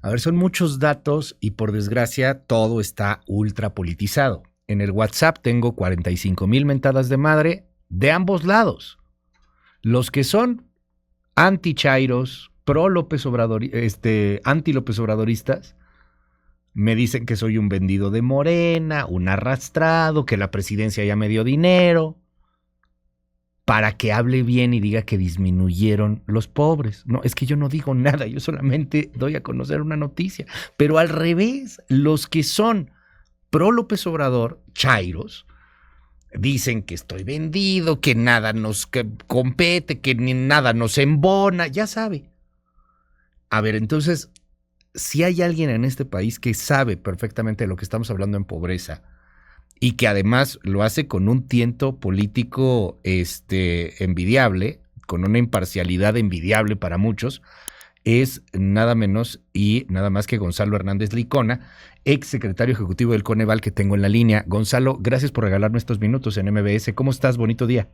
A ver, son muchos datos y por desgracia todo está ultra politizado. En el WhatsApp tengo 45,000 mentadas de madre de ambos lados. Los que son anti-chairos, pro López Obrador, anti López Obradoristas, me dicen que soy un vendido de Morena, un arrastrado, que la presidencia ya me dio dinero, para que hable bien y diga que disminuyeron los pobres. No, es que yo no digo nada, yo solamente doy a conocer una noticia. Pero al revés, los que son pro López Obrador, chairos, dicen que estoy vendido, que nada nos compete, que ni nada nos embona, ya sabe. A ver, entonces, si hay alguien en este país que sabe perfectamente de lo que estamos hablando en pobreza y que además lo hace con un tiento político envidiable, con una imparcialidad envidiable para muchos, es nada menos y nada más que Gonzalo Hernández Licona, ex secretario ejecutivo del Coneval, que tengo en la línea. Gonzalo, gracias por regalarme estos minutos en MBS. ¿Cómo estás? Bonito día.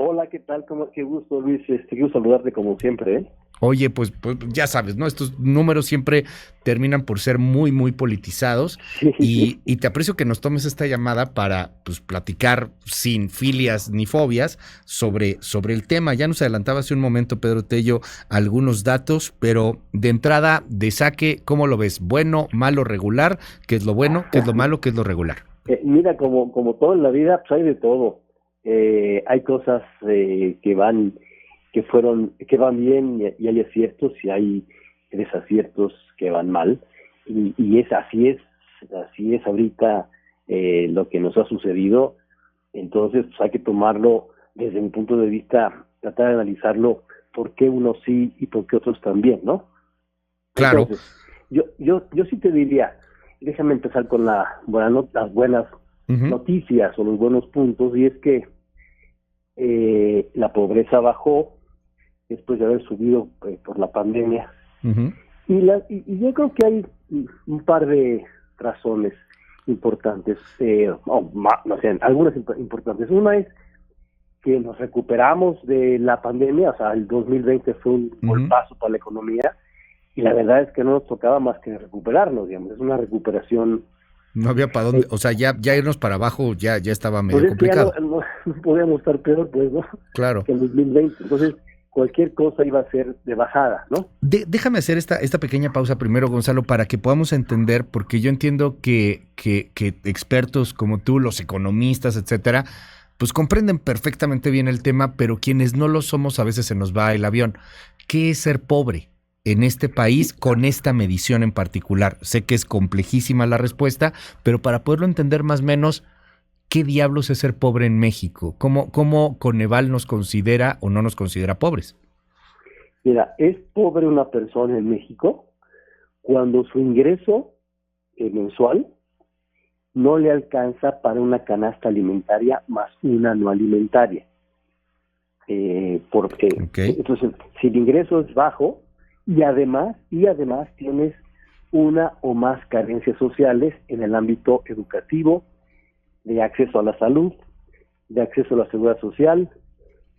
Hola, ¿qué tal? Qué gusto, Luis. Quiero saludarte como siempre, ¿eh? Oye, pues ya sabes, ¿no? Estos números siempre terminan por ser muy, muy politizados y te aprecio que nos tomes esta llamada para pues, platicar sin filias ni fobias sobre el tema. Ya nos adelantaba hace un momento, Pedro Tello, algunos datos, pero de entrada, de saque, ¿cómo lo ves? ¿Bueno, malo, regular? ¿Qué es lo bueno? ¿Qué es lo malo? ¿Qué es lo regular? Mira, como todo en la vida, pues hay de todo. Hay cosas que van bien y hay aciertos y hay desaciertos que van mal y así es ahorita lo que nos ha sucedido. Entonces pues hay que tomarlo desde mi punto de vista, tratar de analizarlo por qué unos sí y por qué otros también, ¿no? Claro. Entonces, yo sí te diría, déjame empezar con las buenas noticias o los buenos puntos, y es que la pobreza bajó después de haber subido por la pandemia. Y yo creo que hay un par de razones importantes, algunas importantes. Una es que nos recuperamos de la pandemia, o sea, el 2020 fue un golpazo para la economía, y la verdad es que no nos tocaba más que recuperarnos, digamos, es una recuperación. No había para dónde, o sea, ya irnos para abajo ya estaba medio pues complicado. Ya no podíamos estar peor, pues, ¿no? Claro. Que el 2020. Entonces, cualquier cosa iba a ser de bajada, ¿no? Déjame hacer esta pequeña pausa primero, Gonzalo, para que podamos entender, porque yo entiendo que expertos como tú, los economistas, etcétera, pues comprenden perfectamente bien el tema, pero quienes no lo somos a veces se nos va el avión. ¿Qué es ser pobre en este país con esta medición en particular? Sé que es complejísima la respuesta, pero para poderlo entender más o menos, ¿qué diablos es ser pobre en México? ¿Cómo Coneval nos considera o no nos considera pobres? Mira, es pobre una persona en México cuando su ingreso mensual no le alcanza para una canasta alimentaria más una no alimentaria. Entonces, si el ingreso es bajo y además tienes una o más carencias sociales en el ámbito educativo, de acceso a la salud, de acceso a la seguridad social,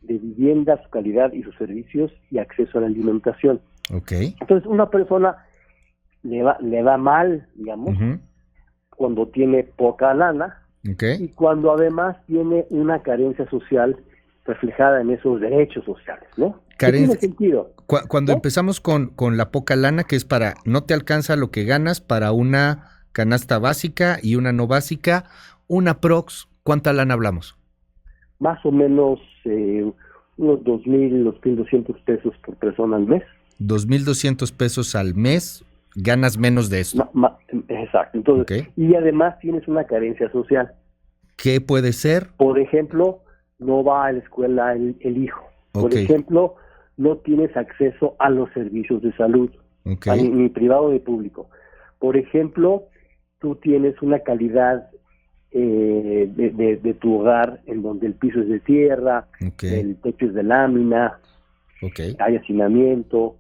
de vivienda, su calidad y sus servicios, y acceso a la alimentación. Entonces, una persona le va mal, digamos, cuando tiene poca lana, y cuando además tiene una carencia social reflejada en esos derechos sociales, ¿no? Tiene sentido. Cuando empezamos con la poca lana, que es para, no te alcanza lo que ganas para una canasta básica y una no básica, una prox, ¿cuánta lana hablamos? Más o menos unos 2,000, 2,200 pesos por persona al mes. 2,200 pesos al mes, ganas menos de eso. Exacto. Entonces, y además tienes una carencia social. ¿Qué puede ser? Por ejemplo, no va a la escuela el hijo. Por ejemplo, no tienes acceso a los servicios de salud, ni privado ni público. Por ejemplo, tú tienes una calidad de tu hogar en donde el piso es de tierra, el techo es de lámina, hay hacinamiento,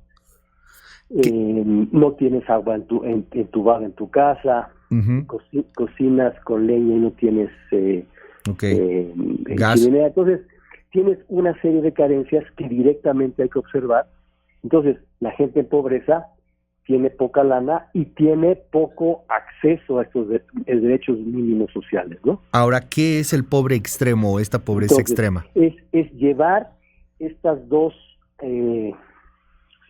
no tienes agua entubada en tu casa, cocinas con leña y no tienes gas. Entonces, tienes una serie de carencias que directamente hay que observar. Entonces, la gente en pobreza tiene poca lana y tiene poco acceso a estos derechos mínimos sociales, ¿no? Ahora, ¿qué es el pobre extremo, esta pobreza extrema? Es llevar estas dos,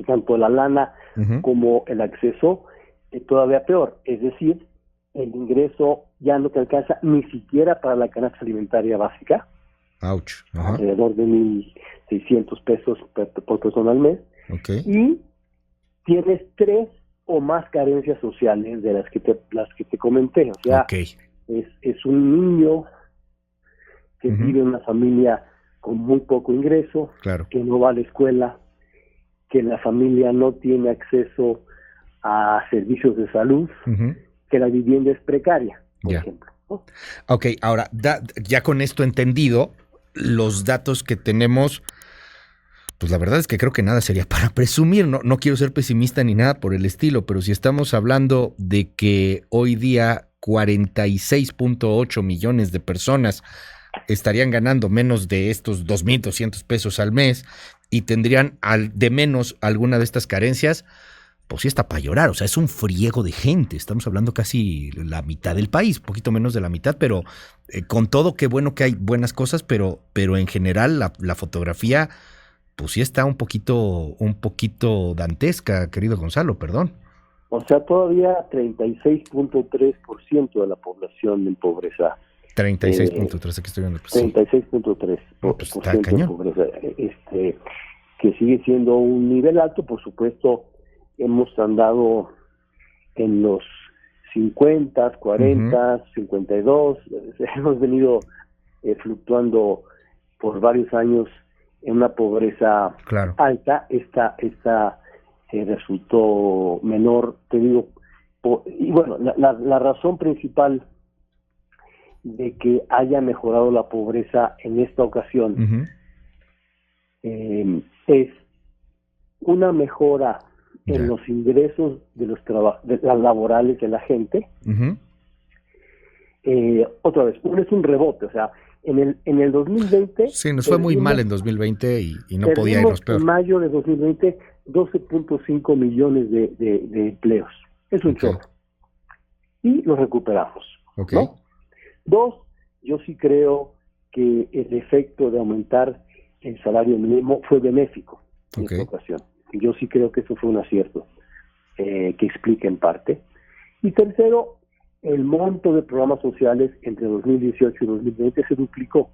tanto la lana como el acceso, todavía peor, es decir, el ingreso ya no te alcanza ni siquiera para la canasta alimentaria básica, Ouch. alrededor de 1,600 pesos por persona al mes, y tienes 3 o más carencias sociales de las que te comenté. O sea, es un niño que vive en una familia con muy poco ingreso, que no va a la escuela, que la familia no tiene acceso a servicios de salud, que la vivienda es precaria, por ejemplo, ¿no? Ok, ahora, ya con esto entendido, los datos que tenemos, pues la verdad es que creo que nada sería para presumir, no quiero ser pesimista ni nada por el estilo, pero si estamos hablando de que hoy día 46.8 millones de personas estarían ganando menos de estos 2,200 pesos al mes y tendrían de menos alguna de estas carencias, pues sí está para llorar. O sea, es un friego de gente. Estamos hablando casi la mitad del país, poquito menos de la mitad, pero con todo, qué bueno que hay buenas cosas, pero en general la fotografía, pues sí está un poquito dantesca, querido Gonzalo, perdón. O sea, todavía 36.3% de la población en pobreza. 36.3, aquí estoy viendo. 36.3% de pobreza, que sigue siendo un nivel alto. Por supuesto, hemos andado en los 50, 40, 52, hemos venido fluctuando por varios años en una pobreza alta. Esta resultó menor, te digo, y bueno, la razón principal de que haya mejorado la pobreza en esta ocasión es una mejora en los ingresos de las laborales de la gente. Otra vez, es un rebote, o sea, en el 2020... Sí, nos fue muy mal en 2020 y no podía irnos peor. En mayo de 2020, 12.5 millones de empleos. Es un chorro. Y lo recuperamos, ¿no? 2, yo sí creo que el efecto de aumentar el salario mínimo fue benéfico en esta ocasión. Yo sí creo que eso fue un acierto que explica en parte. Y tercero, el monto de programas sociales entre 2018 y 2020 se duplicó.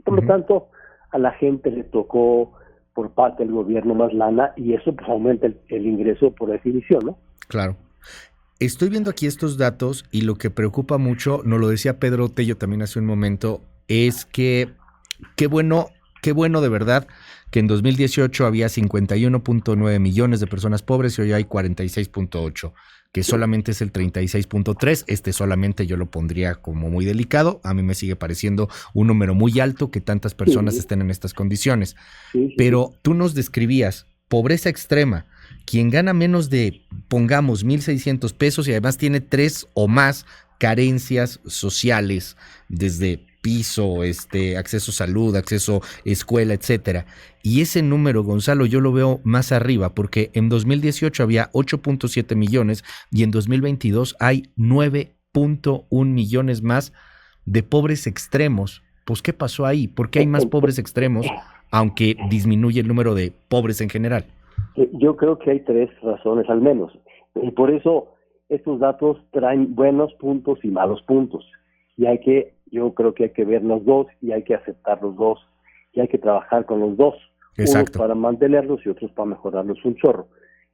Por lo tanto, a la gente le tocó por parte del gobierno más lana y eso pues aumenta el ingreso por definición, ¿no? Claro. Estoy viendo aquí estos datos y lo que preocupa mucho, nos lo decía Pedro Tello también hace un momento, es que qué bueno de verdad que en 2018 había 51.9 millones de personas pobres y hoy hay 46.8, que solamente es el 36.3. Solamente yo lo pondría como muy delicado. A mí me sigue pareciendo un número muy alto que tantas personas estén en estas condiciones. Pero tú nos describías pobreza extrema, quien gana menos de, pongamos, 1,600 pesos y además tiene 3 o más carencias sociales, desde piso, acceso a salud, acceso a escuela, etcétera. Y ese número, Gonzalo, yo lo veo más arriba, porque en 2018 había 8.7 millones y en 2022 hay 9.1 millones más de pobres extremos. Pues, ¿qué pasó ahí? ¿Por qué hay más pobres extremos, aunque disminuye el número de pobres en general? Yo creo que hay 3 razones al menos. Y por eso estos datos traen buenos puntos y malos puntos. Y yo creo que hay que ver los dos y hay que aceptar los dos y hay que trabajar con los dos. Exacto. Unos para mantenerlos y otros para mejorarlos un chorro.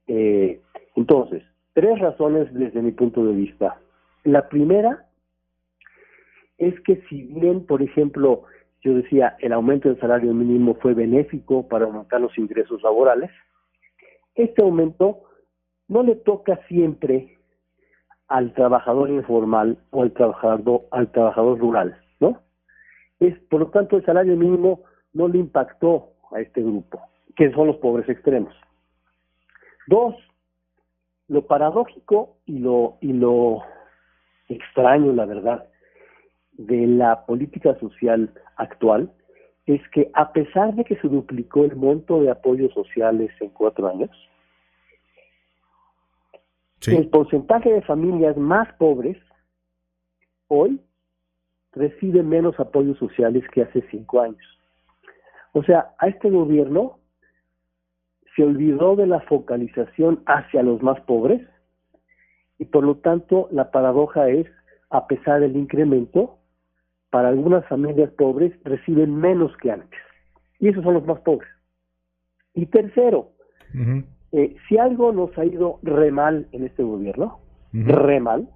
Entonces, 3 razones desde mi punto de vista. La primera es que si bien, por ejemplo, yo decía, el aumento del salario mínimo fue benéfico para aumentar los ingresos laborales, este aumento no le toca siempre al trabajador informal o al trabajador rural, ¿no? Por lo tanto, el salario mínimo no le impactó a este grupo, que son los pobres extremos. 2, lo paradójico y lo extraño, la verdad, de la política social actual es que a pesar de que se duplicó el monto de apoyos sociales en 4 años, Sí. El porcentaje de familias más pobres hoy recibe menos apoyos sociales que hace 5 años. O sea, a este gobierno se olvidó de la focalización hacia los más pobres y por lo tanto la paradoja es, a pesar del incremento, para algunas familias pobres reciben menos que antes. Y esos son los más pobres. Y tercero, si algo nos ha ido re mal en este gobierno, re mal,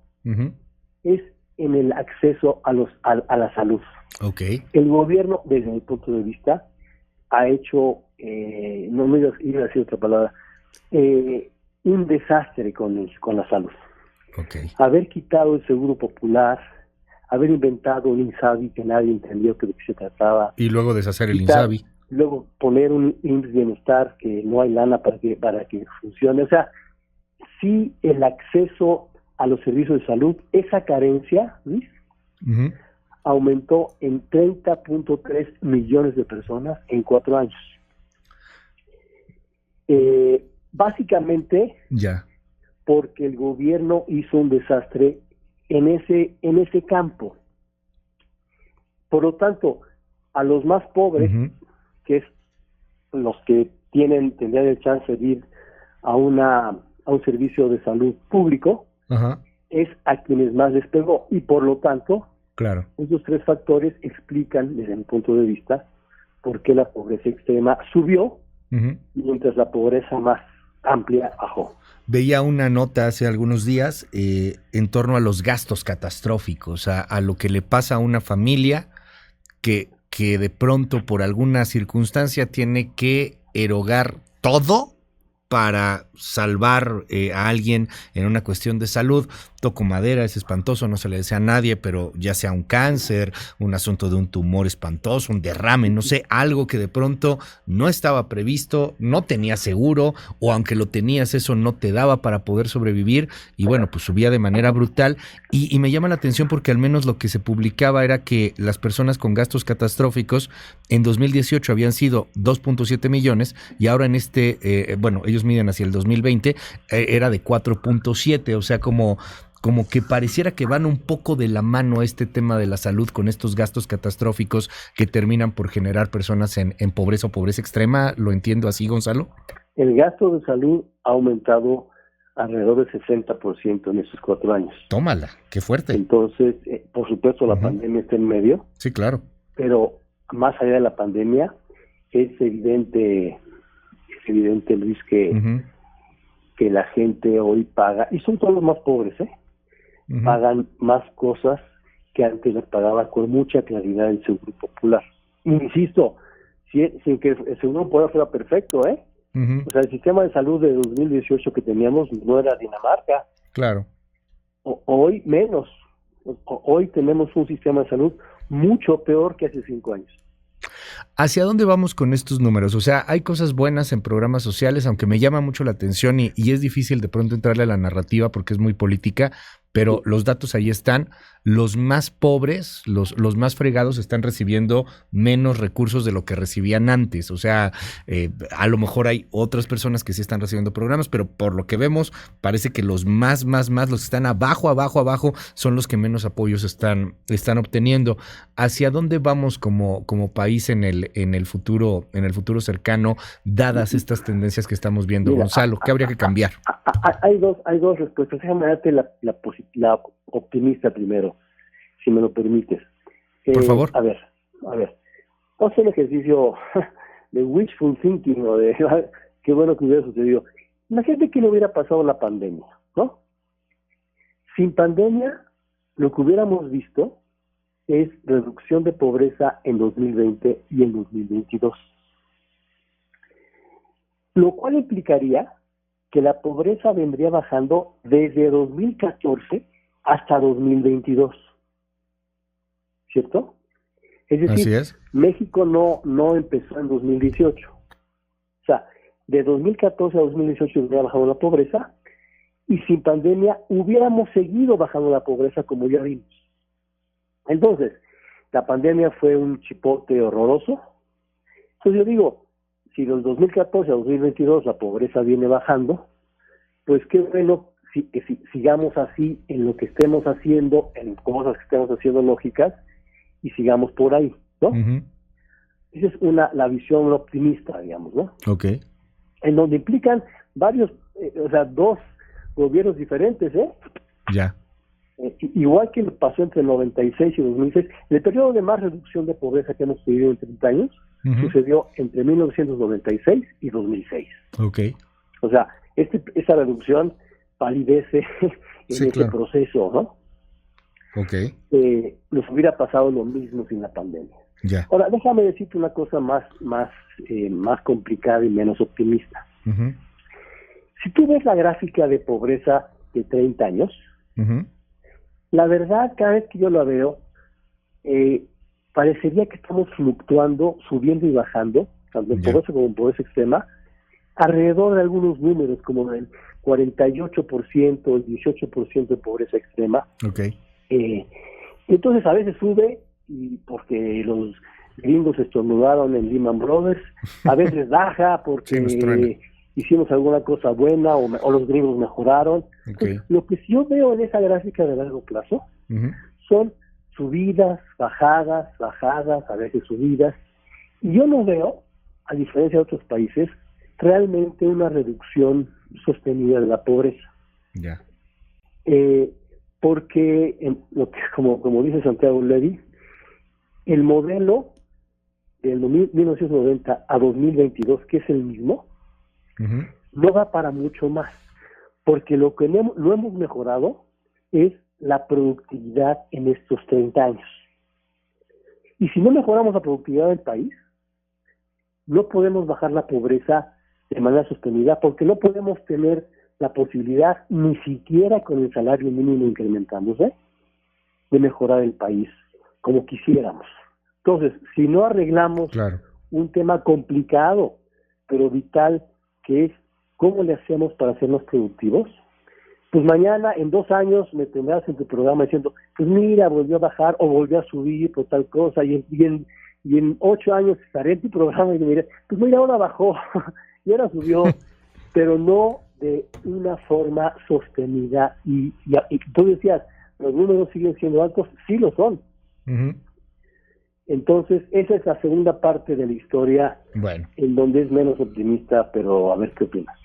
es en el acceso a la salud. Okay. El gobierno, desde mi punto de vista, ha hecho, no me iba a decir otra palabra, un desastre con la salud. Okay. Haber quitado el Seguro Popular, haber inventado un INSABI que nadie entendió de qué se trataba. Y luego deshacer el INSABI. Luego poner un IMSS Bienestar que no hay lana para que funcione. O sea, sí, el acceso a los servicios de salud, esa carencia, Luis, aumentó en 30.3 millones de personas en 4 años. Básicamente, porque el gobierno hizo un desastre en ese campo. Por lo tanto, a los más pobres, que es los que tendrían el chance de ir a un servicio de salud público, es a quienes más les pegó. Y por lo tanto, esos 3 factores explican, desde mi punto de vista, por qué la pobreza extrema subió, mientras la pobreza más amplia bajó. Veía una nota hace algunos días en torno a los gastos catastróficos, a lo que le pasa a una familia que de pronto por alguna circunstancia tiene que erogar todo para salvar a alguien en una cuestión de salud. Toco madera, es espantoso, no se le desea a nadie, pero ya sea un cáncer, un asunto de un tumor espantoso, un derrame, no sé, algo que de pronto no estaba previsto, no tenía seguro, o aunque lo tenías, eso no te daba para poder sobrevivir, y bueno, pues subía de manera brutal, y me llama la atención porque al menos lo que se publicaba era que las personas con gastos catastróficos en 2018 habían sido 2.7 millones, y ahora en ellos miden hacia el 2020, era de 4.7, o sea, como que pareciera que van un poco de la mano este tema de la salud con estos gastos catastróficos que terminan por generar personas en pobreza o pobreza extrema. ¿Lo entiendo así, Gonzalo? El gasto de salud ha aumentado alrededor del 60% en estos 4 años. Tómala, qué fuerte. Entonces, por supuesto, la pandemia está en medio. Sí, claro. Pero más allá de la pandemia, es evidente, Luis, que la gente hoy paga, y son todos los más pobres, pagan más cosas que antes les pagaba con mucha claridad el Seguro Popular. Insisto, sin que el Seguro Popular fuera perfecto, O sea, el sistema de salud de 2018 que teníamos no era Dinamarca. Claro. Hoy menos. Hoy tenemos un sistema de salud mucho peor que hace 5 años. ¿Hacia dónde vamos con estos números? O sea, hay cosas buenas en programas sociales, aunque me llama mucho la atención y es difícil de pronto entrarle a la narrativa porque es muy política, pero los datos ahí están. Los más pobres, los más fregados están recibiendo menos recursos de lo que recibían antes. O sea, a lo mejor hay otras personas que sí están recibiendo programas, pero por lo que vemos, parece que los más, los que están abajo, son los que menos apoyos están obteniendo. ¿Hacia dónde vamos como país en el futuro cercano, dadas estas tendencias que estamos viendo? Mira, Gonzalo, ¿qué habría que cambiar? Hay dos respuestas. Déjame darte la optimista primero, si me lo permites. Por favor. A ver. Vamos a hacer el ejercicio de wishful thinking, o de qué bueno que hubiera sucedido. Imagínate que no hubiera pasado la pandemia, ¿no? Sin pandemia, lo que hubiéramos visto es reducción de pobreza en 2020 y en 2022. Lo cual implicaría que la pobreza vendría bajando desde 2014 hasta 2022. ¿Cierto? Es decir, así es. México no empezó en 2018. O sea, de 2014 a 2018 hubiera bajado la pobreza y sin pandemia hubiéramos seguido bajando la pobreza, como ya vimos. Entonces, la pandemia fue un chipote horroroso. Entonces yo digo, si los 2014 a 2022 la pobreza viene bajando, pues qué bueno sigamos así en lo que estemos haciendo, en cosas que estemos haciendo lógicas, y sigamos por ahí, ¿no? Uh-huh. Esa es la visión optimista, digamos, ¿no? Ok. En donde implican varios, dos gobiernos diferentes, ¿eh? Ya. Igual que pasó entre el 96 y 2006, el periodo de más reducción de pobreza que hemos tenido en 30 años sucedió entre 1996 y 2006. Ok. O sea, esa reducción palidece en ese proceso, ¿no? Ok. Nos hubiera pasado lo mismo sin la pandemia. Ya. Ahora, déjame decirte una cosa más complicada y menos optimista. Uh-huh. Si tú ves la gráfica de pobreza de 30 años, uh-huh, la verdad, cada vez que yo la veo, parecería que estamos fluctuando, subiendo y bajando, tanto en pobreza como en pobreza extrema, alrededor de algunos números, como el 48%, el 18% de pobreza extrema. Okay. Entonces a veces sube, y porque los gringos estornudaron en Lehman Brothers, a veces baja porque hicimos alguna cosa buena o los gringos mejoraron. Okay. Entonces, lo que yo veo en esa gráfica de largo plazo son subidas, bajadas, a veces subidas, y yo no veo, a diferencia de otros países, realmente una reducción sostenida de la pobreza. Ya. Porque, como dice Santiago Levy, el modelo del 1990 a 2022, que es el mismo, no va para mucho más, porque lo que no hemos mejorado es la productividad en estos 30 años. Y si no mejoramos la productividad del país, no podemos bajar la pobreza de manera sostenida, porque no podemos tener la posibilidad, ni siquiera con el salario mínimo incrementándose, de mejorar el país como quisiéramos. Entonces, si no arreglamos un tema complicado, pero vital, que es cómo le hacemos para ser más productivos, pues mañana, en 2 años, me tendrás en tu programa diciendo, pues mira, volvió a bajar o volvió a subir por tal cosa, y en 8 años estaré en tu programa y me diré, pues mira, ahora bajó y ahora subió, pero no de una forma sostenida. Y tú decías, los números siguen siendo altos, sí lo son. Entonces, esa es la segunda parte de la historia, en donde es menos optimista, pero a ver qué opinas.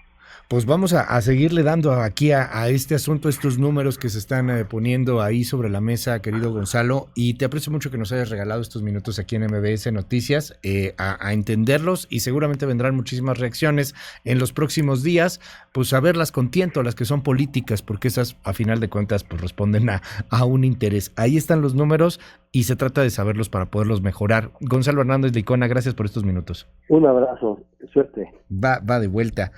Pues vamos a seguirle dando aquí a este asunto, estos números que se están poniendo ahí sobre la mesa, querido Gonzalo, y te aprecio mucho que nos hayas regalado estos minutos aquí en MBS Noticias, a entenderlos, y seguramente vendrán muchísimas reacciones en los próximos días, pues a verlas con tiento, las que son políticas, porque esas a final de cuentas pues responden a un interés. Ahí están los números y se trata de saberlos para poderlos mejorar. Gonzalo Hernández Licona, gracias por estos minutos. Un abrazo, suerte. Va de vuelta.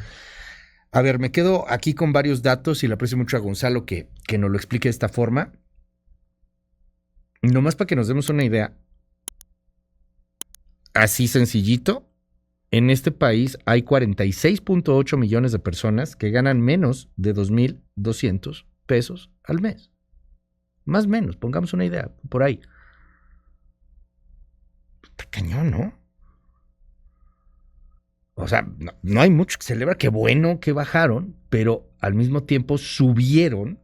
A ver, me quedo aquí con varios datos y le aprecio mucho a Gonzalo que nos lo explique de esta forma. Nomás para que nos demos una idea, así sencillito, en este país hay 46.8 millones de personas que ganan menos de 2,200 pesos al mes. Más o menos, pongamos una idea, por ahí. Está cañón, ¿no? O sea, no hay mucho que celebrar, qué bueno que bajaron, pero al mismo tiempo subieron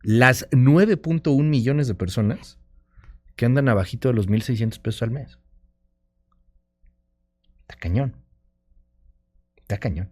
las 9.1 millones de personas que andan abajito de los 1,600 pesos al mes. Está cañón. Está cañón.